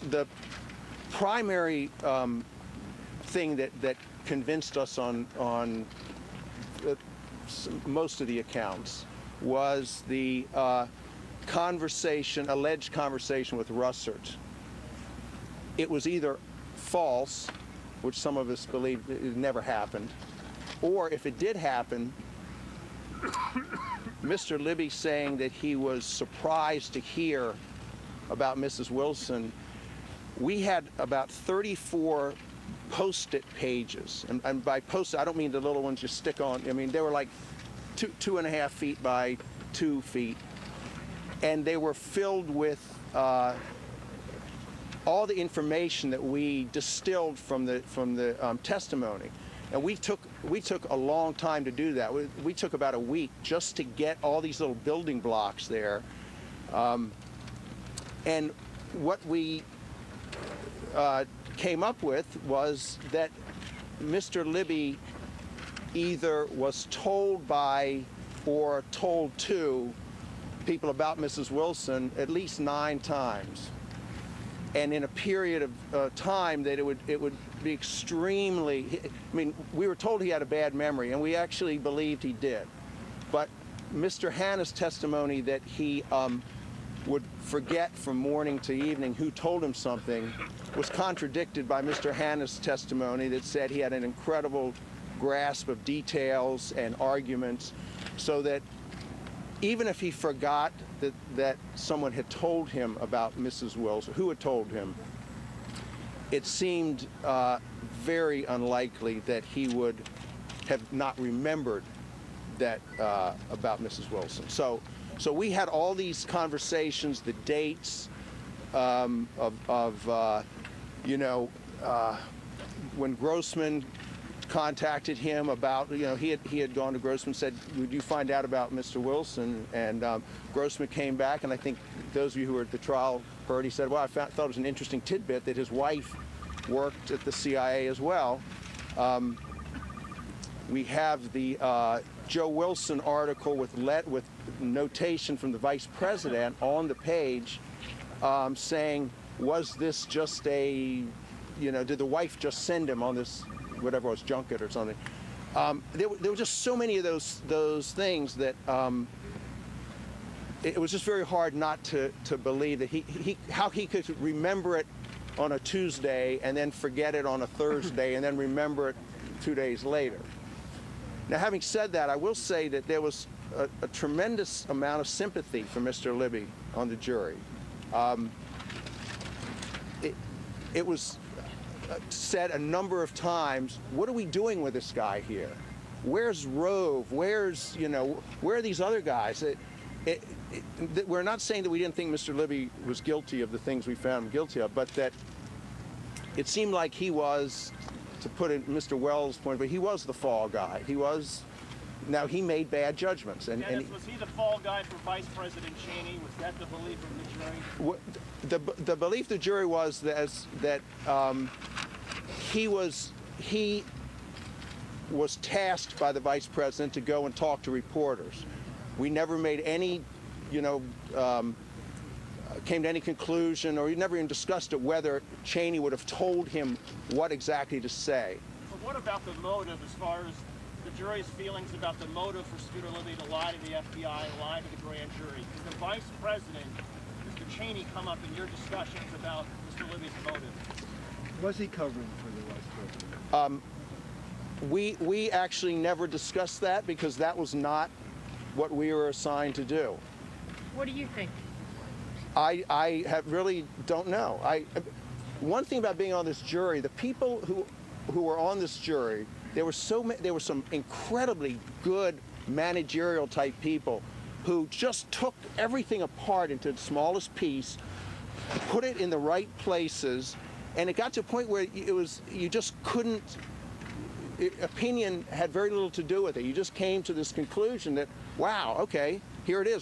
The primary thing that convinced us on most of the accounts was the alleged conversation with Russert. It was either false, which some of us believe it never happened, or if it did happen, Mr. Libby saying that he was surprised to hear about Mrs. Wilson. We had about 34 post-it pages, and by post-it I don't mean the little ones you stick on. I mean they were like 2.5 feet by 2 feet, and they were filled with all the information that we distilled from the testimony. And we took a long time to do that. We took about a week just to get all these little building blocks there. And what we came up with was that Mr. Libby either was told by or told to people about Mrs. Wilson at least 9 times, and in a period of time that it would be extremely. I mean, we were told he had a bad memory, and we actually believed he did. But Mr. Hanna's testimony that he would forget from morning to evening who told him something was contradicted by Mr. Hanna's testimony that said he had an incredible grasp of details and arguments, so that even if he forgot that someone had told him about Mrs. Wilson, who had told him, it seemed very unlikely that he would have not remembered that about Mrs. Wilson. So we had all these conversations, the dates when Grossman contacted him about, he had gone to Grossman, said, would you find out about Mr. Wilson? And Grossman came back, and I think those of you who were at the trial heard, he said, well, I thought it was an interesting tidbit that his wife worked at the CIA as well. We have the Joe Wilson article with notation from the vice president on the page saying, was this just a, did the wife just send him on this, whatever it was, junket or something? There were just so many of those things that it was just very hard not to believe that how he could remember it on a Tuesday and then forget it on a Thursday and then remember it 2 days later. Now, having said that, I will say that there was a tremendous amount of sympathy for Mr. Libby on the jury. It was said a number of times, what are we doing with this guy here? Where's Rove? Where's, where are these other guys? We're not saying that we didn't think Mr. Libby was guilty of the things we found him guilty of, but that it seemed like he was, to put it in Mr. Wells' point, but he was the fall guy. Now he made bad judgments. Was he the fall guy for Vice President Cheney? Was that the belief of the jury? The belief of the jury was that he was tasked by the Vice President to go and talk to reporters. We never made any, came to any conclusion, or we never even discussed it, whether Cheney would have told him what exactly to say. But what about the motive, as far as the jury's feelings about the motive for Scooter Libby to lie to the FBI, lie to the grand jury? Did the Vice President, Mr. Cheney, come up in your discussions about Mr. Libby's motive? Was he covering for the Vice President? We actually never discussed that, because that was not what we were assigned to do. What do you think? I really don't know. One thing about being on this jury, the people who were on this jury, there were some incredibly good managerial type people who just took everything apart into the smallest piece, put it in the right places, and it got to a point where you just couldn't. Opinion had very little to do with it. You just came to this conclusion that, wow, okay, here it is.